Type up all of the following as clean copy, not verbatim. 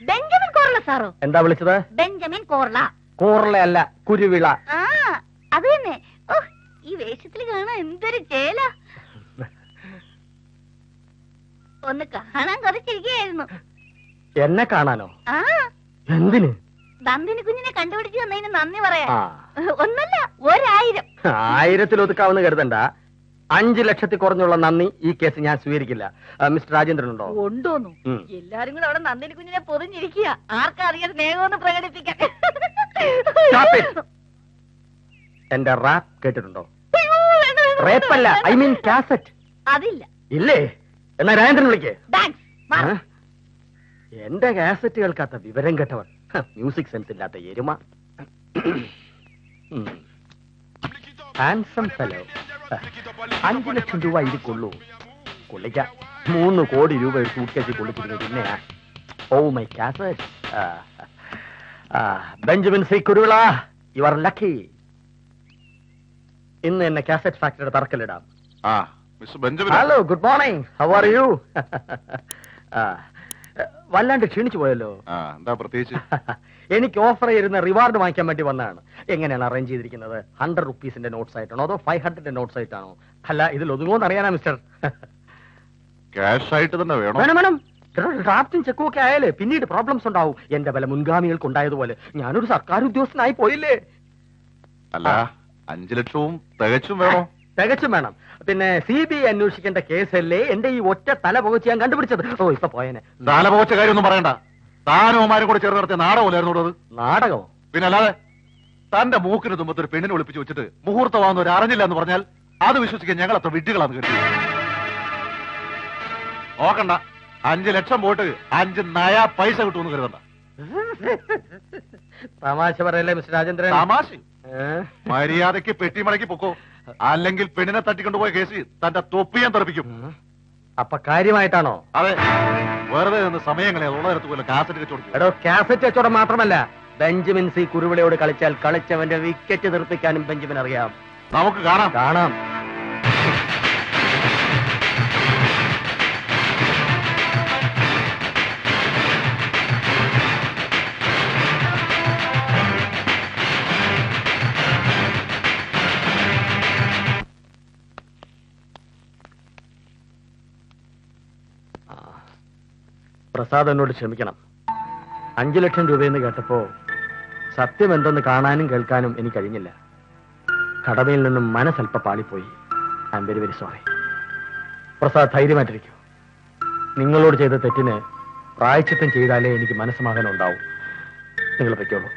Benjamin കോർല സാറോ? എന്താ വിളിച്ചത്? Benjamin കോർല. കോർല അല്ല, കുരുവിള. ആ അത് തന്നെ. ഈ വേഷത്തിൽ കാണാൻ എന്തൊരു ചേല. ഒന്ന് കാണാൻ കൊതിച്ചിരിക്കുകയായിരുന്നു. എന്നെ കാണാനോ? ആ എന്തിന്? ദന്തിനി കുഞ്ഞിനെ കണ്ടുപിടിച്ചു തന്നതിന് നന്ദി പറയാ. ഒന്നല്ല 1000. 1000 ഒതുക്കാവുന്ന കരുതണ്ട. 5 ലക്ഷത്തിൽ കുറഞ്ഞുള്ള നന്ദി ഈ കേസ് ഞാൻ സ്വീകരിക്കില്ല. മിസ്റ്റർ രാജേന്ദ്രൻ ഉണ്ടോ? ഉണ്ടോന്നു? എല്ലാരും കൂടെ അവിടെ നന്ദിനി കുഞ്ഞിനെ പൊതിഞ്ഞിരിക്കുക. ആർക്കാ അധികം സ്നേഹമൊന്ന് പ്രകടിപ്പിക്കാൻ. എന്റെ റാപ്പ് കേട്ടിട്ടുണ്ടോ? റേപ്പല്ല, ഐ മീൻ കാസറ്റ്. അതില്ല. ഇല്ലേ? എന്നാ രാജേന്ദ്രൻ വിളിക്കേ. ഡാൻസ്. എന്റെ കാസറ്റ് കേൾക്കാത്ത വിവരം കേട്ടവൻ. മ്യൂസിക് സെൻസ് ഇല്ലാത്ത എരുമ. Handsome fellow. 5 ലക്ഷം രൂപ ഇത് കൊള്ളൂ. കൊള്ളിക്ക 3 കോടി രൂപ ഒരു സൂട്ട്കേസിൽ കൊള്ളിച്ചിരുന്നു. പിന്നെയാ oh my cassette. Benjamin C Kuruvila, you are lucky. ഇന്ന് എന്നെ കാസറ്റ് ഫാക്ടറിയുടെ തറക്കല്ലിടാം. Hello, good morning. How are you? വല്ലാണ്ട് ക്ഷീണിച്ചു പോയല്ലോ. എന്താ പ്രത്യേകിച്ച്? എനിക്ക് ഓഫർ ചെയ്യുന്ന റിവാർഡ് വാങ്ങിക്കാൻ വേണ്ടി വന്നതാണ്. എങ്ങനെയാണ് അറേഞ്ച് ചെയ്തിരിക്കുന്നത്? 100 റുപ്പീസിന്റെ നോട്ട്സ് ആയിട്ടാണോ അതോ 500 നോട്ട്സ് ആയിട്ടാണോ? അല്ല, ഇതിൽ ഒതുങ്ങോന്ന് അറിയാനാ മിസ്റ്റർ. ക്യാഷ് ആയിട്ട് തന്നെ വേണം. വേണം വേണം. ഡ്രാഫ്റ്റും ചെക്കും ഒക്കെ ആയാലേ പിന്നീട് പ്രോബ്ലംസ് ഉണ്ടാവും. എന്റെ പല മുൻഗാമികൾക്ക് ഉണ്ടായതുപോലെ ഞാനൊരു സർക്കാർ ഉദ്യോഗസ്ഥനായി പോയില്ലേ. അല്ല, 5 ലക്ഷവും തികച്ചും വേണോ? തികച്ചും വേണം. പിന്നെ CBI അന്വേഷിക്കേണ്ട കേസല്ലേ എന്റെ ഈ ഒറ്റ തല പുകച്ച് ഞാൻ കണ്ടുപിടിച്ചത്. ഓ, ഇപ്പൊ പോയനെ. തല പുകച്ച കാര്യമൊന്നും പറയണ്ട. താനുമാരും കൂടെ ചേർന്ന് നടത്തിയ നാടകമല്ലായിരുന്നു. നാടകമോ? പിന്നെ അല്ലാതെ തന്റെ മൂക്കിന് തുമ്പത്ത് ഒരു പെണ്ണിനെ ഒളിപ്പിച്ച് വെച്ചിട്ട് മുഹൂർത്തമാകുന്നവർ അറിഞ്ഞില്ല എന്ന് പറഞ്ഞാൽ അത് വിശ്വസിക്കാൻ ഞങ്ങൾ അത്ര വിഡ്ഢികളാന്ന് കേട്ടു. നോക്കണ്ട, 5 ലക്ഷം പോയിട്ട് 5 നയാ പൈസ കിട്ടുമെന്ന് കരുതണ്ട. തമാശ പറയല്ലേ മിസ്റ്റർ രാജേന്ദ്രൻ? തമാശ. മര്യാദയ്ക്ക് പെട്ടിമടക്കി പൊക്കോ, അല്ലെങ്കിൽ പെണ്ണിനെ തട്ടിക്കൊണ്ടുപോയ കേസ് തന്റെ തൊപ്പിയാൻ തെറിപ്പിക്കും. അപ്പൊ കാര്യമായിട്ടാണോ? അതെ, വെറുതെ നിന്ന് സമയങ്ങളെ ഉള്ളതിടത്ത് പോലെ കാസറ്റ് കച്ചവടം. എടോ, കാസറ്റ് കച്ചവടം മാത്രമല്ല, ബെഞ്ചമിൻ സി കുരുവിളയോട് കളിച്ചാൽ കളിച്ചവന്റെ വിക്കറ്റ് തെറിപ്പിക്കാനും ബെഞ്ചമിൻ അറിയാം. നമുക്ക് കാണാം. കാണാം. പ്രസാദ് എന്നോട് ക്ഷമിക്കണം. 5 ലക്ഷം രൂപയെന്ന് കേട്ടപ്പോ സത്യം എന്തെന്ന് കാണാനും കേൾക്കാനും എനിക്ക് കഴിഞ്ഞില്ല. കടമയിൽ നിന്നും മനസ്സൽപ്പ പാളിപ്പോയി. I am very very sorry. Prasad, ധൈര്യമായിട്ടിരിക്കൂ. നിങ്ങളോട് ചെയ്ത തെറ്റിന് പ്രായശ്ചിത്തം ചെയ്താലേ എനിക്ക് മനസ്സമാധാനം ഉണ്ടാവും. നിങ്ങൾ പൊയ്ക്കോളൂ.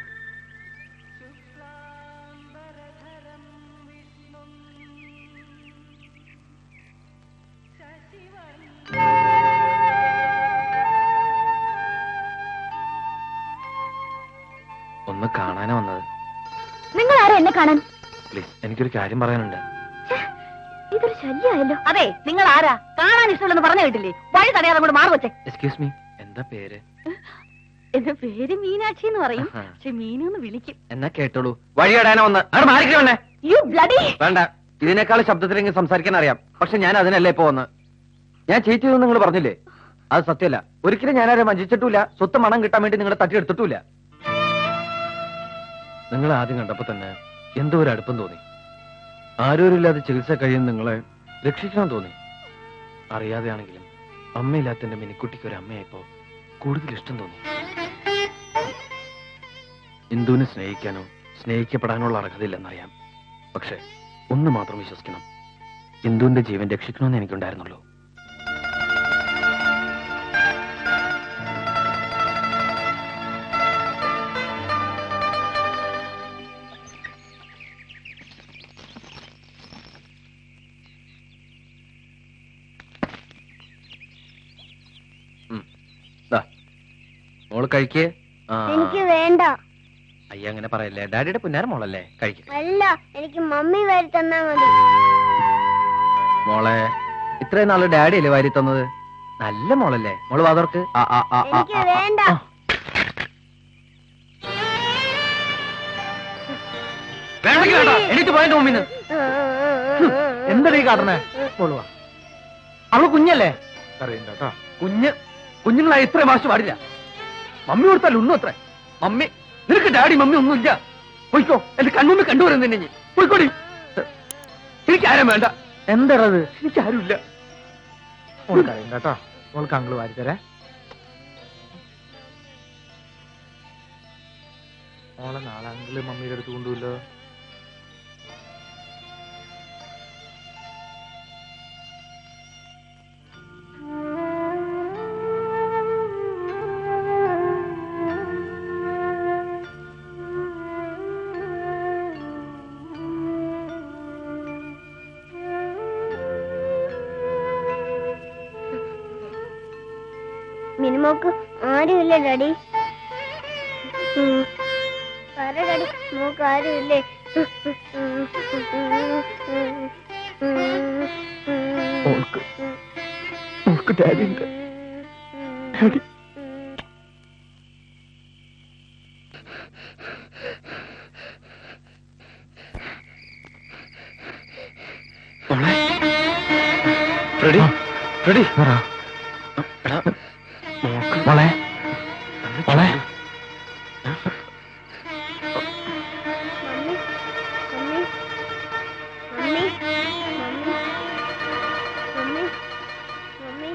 ഒന്ന് കാണാനാ വന്നത്. നിങ്ങൾ ആരാ എന്നെ കാണാൻ? പ്ലീസ്, എനിക്കൊരു കാര്യം പറയാനുണ്ട്. ഇതൊരു ശല്യമായല്ലോ. അതെ, നിങ്ങൾ ആരാ? കാണാൻ ഇഷ്ടമുള്ളെന്ന് പറഞ്ഞു കേട്ടില്ലേ? വഴി തടയാതെ കൂടെ മാറി വെച്ചേ. എക്സ്ക്യൂസ് മീ, എന്താ പേര്? എന്റെ പേര് മീനാക്ഷി എന്ന് പറയും. പക്ഷെ മീനൊന്ന് വിളിക്കും. എന്നാ കേട്ടോളൂ. വഴി തടയാനാ വന്ന്. അവിടെ മാറിക്കണേ. You bloody. വേണ്ട, ഇതിനേക്കാൾ ശബ്ദത്തിലെങ്കിൽ സംസാരിക്കാൻ അറിയാം. പക്ഷെ ഞാൻ അതിനല്ലേ ഇപ്പൊ വന്ന്. ഞാൻ ചീറ്റ് ചെയ്തു നിങ്ങൾ പറഞ്ഞില്ലേ? അത് സത്യമല്ല. ഒരിക്കലും ഞാനാരെ വഞ്ചിച്ചിട്ടില്ല. സ്വത്ത് മണം കിട്ടാൻ വേണ്ടി നിങ്ങളെ തട്ടിയെടുത്തിട്ടില്ല. നിങ്ങൾ ആദ്യം കണ്ടപ്പോ തന്നെ എന്തോ ഒരു അടുപ്പം തോന്നി. ആരോരില്ലാതെ ചികിത്സ കഴിയുന്ന നിങ്ങളെ രക്ഷിക്കണം തോന്നി. അറിയാതെയാണെങ്കിലും അമ്മയില്ലാത്ത എന്റെ മിനിക്കുട്ടിക്ക് ഒരു അമ്മയായപ്പോ കൂടുതൽ ഇഷ്ടം തോന്നി. ഇന്ദുവിനെ സ്നേഹിക്കാനോ സ്നേഹിക്കപ്പെടാനുള്ള അർഹതയില്ലെന്നറിയാം. പക്ഷെ ഒന്ന് മാത്രം വിശ്വസിക്കണം, ഇന്ദുവിന്റെ ജീവൻ രക്ഷിക്കണമെന്ന് എനിക്കുണ്ടായിരുന്നുള്ളൂ. മോള് കഴിക്കേ. എനിക്ക് വേണ്ട. അയ്യ, അങ്ങനെ പറയല്ലേ. ഡാഡിയുടെ പുന്നാര മോളല്ലേ, കഴിക്ക. അല്ല, എനിക്ക് മമ്മി വാരി തന്നാ മതി. മോളെ, ഇത്രയും നാള് ഡാഡി അല്ലേ വാരി തന്നത്? നല്ല മോളല്ലേ. മോള് വാതോർക്ക്. എനിക്ക് വേണ്ട. എനിക്ക് പോയിട്ട് മുമ്പിന്ന് എന്താ ഈ കാട്ടണേ? മോളുവാ, അവള് കുഞ്ഞല്ലേ? അറിയണ്ട കേട്ടോ. കുഞ്ഞുങ്ങളായി ഇത്രയും വാശി പാടില്ല. മമ്മി കൊടുത്താൽ ഒന്നും അത്ര. മമ്മി നിനക്ക് ഡാഡി മമ്മി ഒന്നുമില്ല. പോയിക്കോ, എന്റെ കൺമുമ്പ് കണ്ടുവരുന്നെ. പോയിക്കോടി. എനിക്ക് ആരും വേണ്ട. എന്തത്? എനിക്ക് ആരുമില്ല. മോൾക്കറിയാം കേട്ടോ. മോൾക്ക് അങ്കിള് വാരിത്തരേ. മോളെ നാളെ അങ്കിള് മമ്മിയുടെ അടുത്ത് കൊണ്ടുപോലോ. മിനിമോക്ക് ആരുമില്ല ഡാഡി. പറ ഡാഡി, മോക്ക് ആരുമില്ലേ? മോൾക്ക് ഡാഡി ഉണ്ട്. Daddy ready ready. മോളെ മോളെ മമ്മി മമ്മി മമ്മി മമ്മി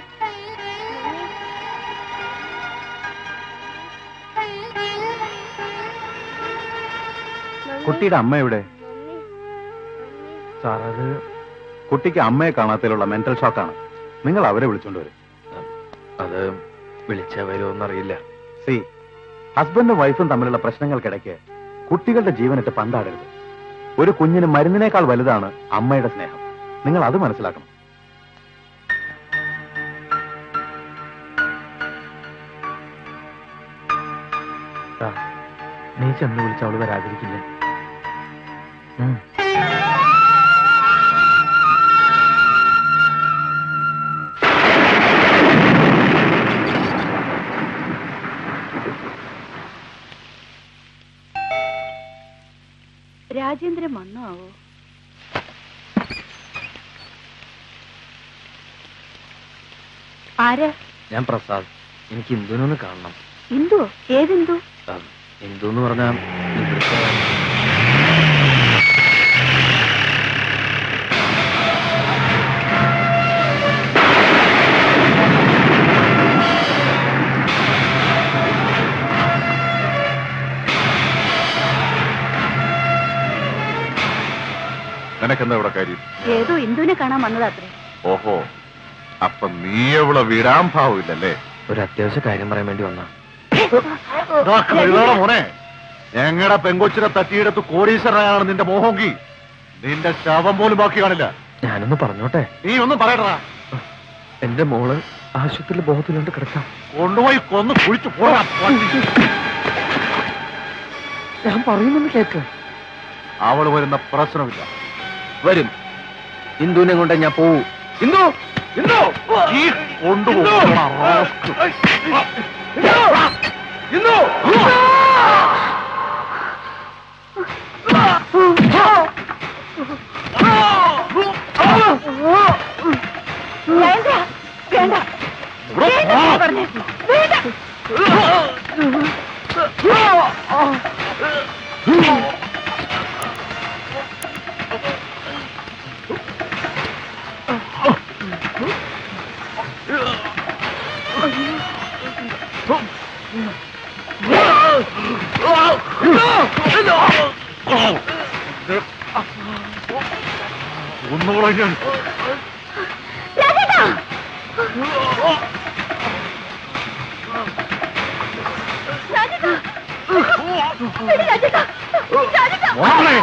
കുട്ടിയുടെ അമ്മ എവിടെ? സാർ അത് കുട്ടിക്ക് അമ്മയെ കാണാത്തതിലുള്ള മെന്റൽ ഷോക്കാണ്. നിങ്ങൾ അവരെ വിളിച്ചോണ്ട് വരും. അത് വിളിച്ചാ വരുമോന്നറിയില്ല. സി, ഹസ്ബൻഡും വൈഫും തമ്മിലുള്ള പ്രശ്നങ്ങൾക്കിടയ്ക്ക് കുട്ടികളുടെ ജീവനിട്ട് പന്താടരുത്. ഒരു കുഞ്ഞിന് മരുന്നിനേക്കാൾ വലുതാണ് അമ്മയുടെ സ്നേഹം. നിങ്ങൾ അത് മനസ്സിലാക്കണം. നീ ചെന്ന് വിളിച്ച അവള് വരാതിരിക്കില്ല. രാജേന്ദ്രൻ വന്നോ ആവോ? ആരാ? ഞാൻ പ്രസാദ്. എനിക്ക് ഇന്ദുവിനൊന്ന് കാണണം. ഇന്ദു? ഏതിന്ദു? ഇന്ദു എന്ന് പറഞ്ഞാൽ നിനക്കെന്താ ഇവിടെ കാര്യം? ഏതോ ഇന്ദുവിനെ കാണാൻ വന്നതാത്രേ. ഓഹോ, അപ്പൊ നീ എവിടെ വിടാൻ ഭാവമില്ലല്ലേ? ഒരു അത്യാവശ്യ കാര്യം പറയാൻ വേണ്ടി വന്നാ. മോനെ, ഞങ്ങളുടെ പെങ്കൊച്ചിനെ തട്ടിയെടുത്ത് കോടീശ്വരനാണ് നിന്റെ മോഹമെങ്കിൽ നിന്റെ ശവം പോലും ബാക്കി കാണില്ല. ഞാനൊന്ന് പറഞ്ഞോട്ടെ? നീ ഒന്നും പറയട്ടാ. എന്റെ മോള് ആശുപത്രിയിൽ ബോധത്തിലുണ്ട് കിടക്കാം. കൊണ്ടുപോയി കൊന്ന് കുഴിച്ചു പോടാ. ഞാൻ പറയുന്നൊന്ന് കേക്ക്. അവള് വരുന്ന പ്രശ്നമില്ല. വരും. ഇന്ദുവിനെ കൊണ്ട് ഞാൻ പോവൂ. ഇന്ദു ഇന്ദു ഈ കൊണ്ടുപോകും. ഇന്ദു വേണ്ട പറഞ്ഞേ. ഒന്നുകൂടെ ഞാൻ മോളെ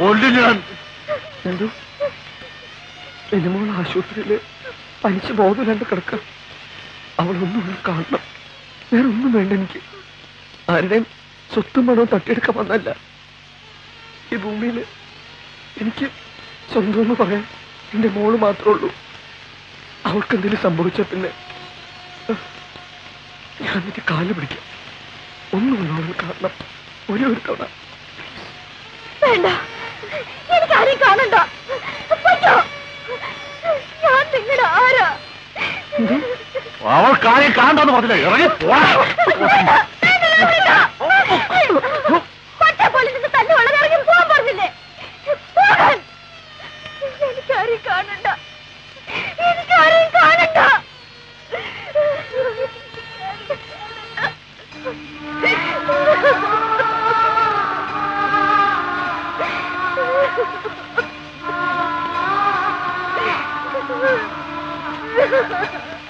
ഓടിയത് ഞാൻ എന്തോ എന്റെ മോൾ ആശുപത്രിയില് പനിച്ച് ബോധമില്ലാണ്ട് കിടക്കാം. അവളൊന്നും കാണണം. വേറെ ഒന്നും വേണ്ട എനിക്ക്. ആരുടെയും സ്വത്തും പണവും തട്ടിയെടുക്കാൻ വന്നല്ല. ഈ ഭൂമിയിൽ എനിക്ക് സ്വന്തം എന്ന് പറയാൻ എന്റെ മോള് മാത്രമേ ഉള്ളൂ. അവൾക്ക് എന്തെങ്കിലും സംഭവിച്ച പിന്നെ ഞാൻ നിന്റെ കാല് പിടിക്കാം. ഒന്നും കാണണം, ഒരു തവണ. വേണ്ട, എനിക്കാരെയും കാണണ്ട. പറ്റോ? ഞാൻ നിങ്ങളുടെ ആരാ? അവൾ കാര്യം കാണണ്ടെന്ന് പറഞ്ഞില്ല. ഇറങ്ങി പറ്റ പോലെ നിന്ന് തന്നെ വളരെ ഇറങ്ങി പോകാൻ പറഞ്ഞില്ലേ? പോകാൻ. എനിക്കാരെയും കാണണ്ട, എനിക്കാരെയും കാണണ്ട. Ha ha ha!